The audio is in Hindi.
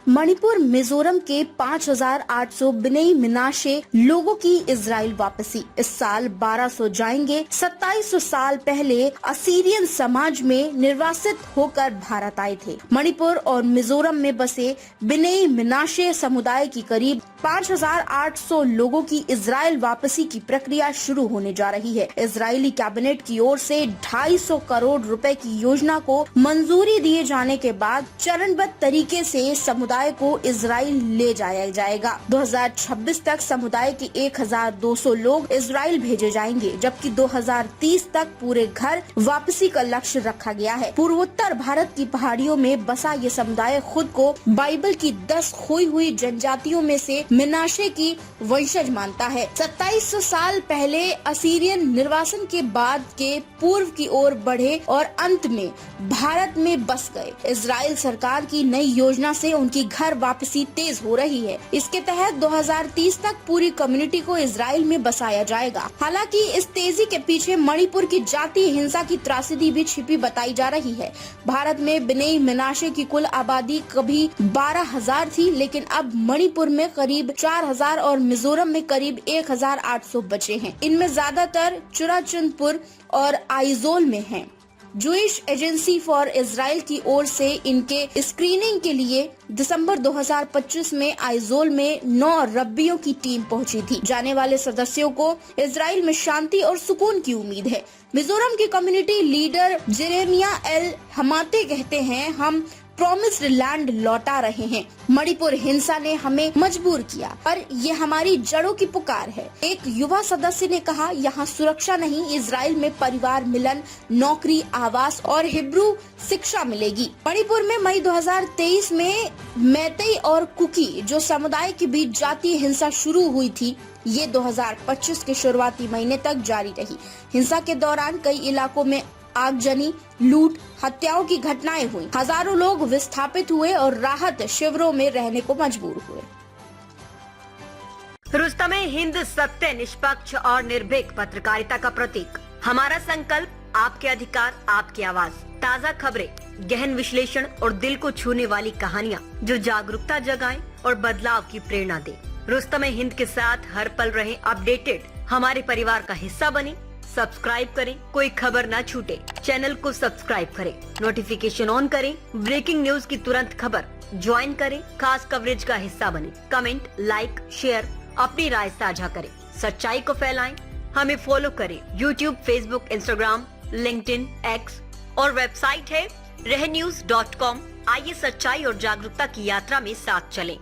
मणिपुर मिजोरम के 5,800 बिनई मिनाशे लोगों की इजराइल वापसी। इस साल 1200 जाएंगे। 2700 साल पहले असीरियन समाज में निर्वासित होकर भारत आए थे। मणिपुर और मिजोरम में बसे बिनई मिनाशे समुदाय की करीब 5,800 लोगों की इजराइल वापसी की प्रक्रिया शुरू होने जा रही है। इजरायली कैबिनेट की ओर से 250 करोड़ रुपए की योजना को मंजूरी दिए जाने के बाद चरणबद्ध तरीके से समुदाय को इजराइल ले जाया जाएगा। 2026 तक समुदाय के 1,200 लोग इजराइल भेजे जाएंगे, जबकि 2030 तक पूरे घर वापसी का लक्ष्य रखा गया है। पूर्वोत्तर भारत की पहाड़ियों में बसा ये समुदाय खुद को बाइबल की 10 खोई हुई जनजातियों में से मिनाशे की वंशज मानता है। 2700 साल पहले असीरियन निर्वासन के बाद के पूर्व की ओर बढ़े और अंत में भारत में बस गए। इजराइल सरकार की नई योजना से उनकी घर वापसी तेज हो रही है। इसके तहत 2030 तक पूरी कम्युनिटी को इजराइल में बसाया जाएगा। हालांकि इस तेजी के पीछे मणिपुर की जातीय हिंसा की त्रासदी भी छिपी बताई जा रही है। भारत में बिनई मिनाशे की कुल आबादी कभी 12,000 थी, लेकिन अब मणिपुर में करीब 4,000 और मिजोरम में करीब 1,800 बचे हैं। इनमें ज्यादातर चुराचंदपुर और आइजोल में हैं। जूइश एजेंसी फॉर इजराइल की ओर से इनके स्क्रीनिंग के लिए दिसंबर 2025 में आइजोल में 9 रब्बियों की टीम पहुंची थी। जाने वाले सदस्यों को इजराइल में शांति और सुकून की उम्मीद है। मिजोरम की कम्युनिटी लीडर जेरेमिया एल हमाते कहते हैं, हम प्रॉमिस्ड लैंड लौटा रहे हैं। मणिपुर हिंसा ने हमें मजबूर किया, पर ये हमारी जड़ों की पुकार है। एक युवा सदस्य ने कहा, यहाँ सुरक्षा नहीं, इजराइल में परिवार मिलन, नौकरी, आवास और हिब्रू शिक्षा मिलेगी। मणिपुर में मई 2023 में मैतेई और कुकी जो समुदाय के बीच जातीय हिंसा शुरू हुई थी, ये 2025 के शुरुआती महीने तक जारी रही। हिंसा के दौरान कई इलाकों में आगजनी, लूट, हत्याओं की घटनाएं हुई। हजारों लोग विस्थापित हुए और राहत शिविरों में रहने को मजबूर हुए। रुस्तमे हिंद सत्य, निष्पक्ष और निर्भीक पत्रकारिता का प्रतीक। हमारा संकल्प, आपके अधिकार, आपकी आवाज। ताज़ा खबरें, गहन विश्लेषण और दिल को छूने वाली कहानियाँ जो जागरूकता जगाएं और बदलाव की प्रेरणा दें। रुस्तमे हिंद के साथ हर पल रहें अपडेटेड। हमारे परिवार का हिस्सा बने। सब्सक्राइब करें, कोई खबर न छूटे। चैनल को सब्सक्राइब करें, नोटिफिकेशन ऑन करें, ब्रेकिंग न्यूज की तुरंत खबर ज्वाइन करें, खास कवरेज का हिस्सा बने। कमेंट, लाइक, शेयर, अपनी राय साझा करें, सच्चाई को फैलाएं। हमें फॉलो करें YouTube, Facebook, Instagram, LinkedIn, X और वेबसाइट है रहnews.com। आइए सच्चाई और जागरूकता की यात्रा में साथ चलें।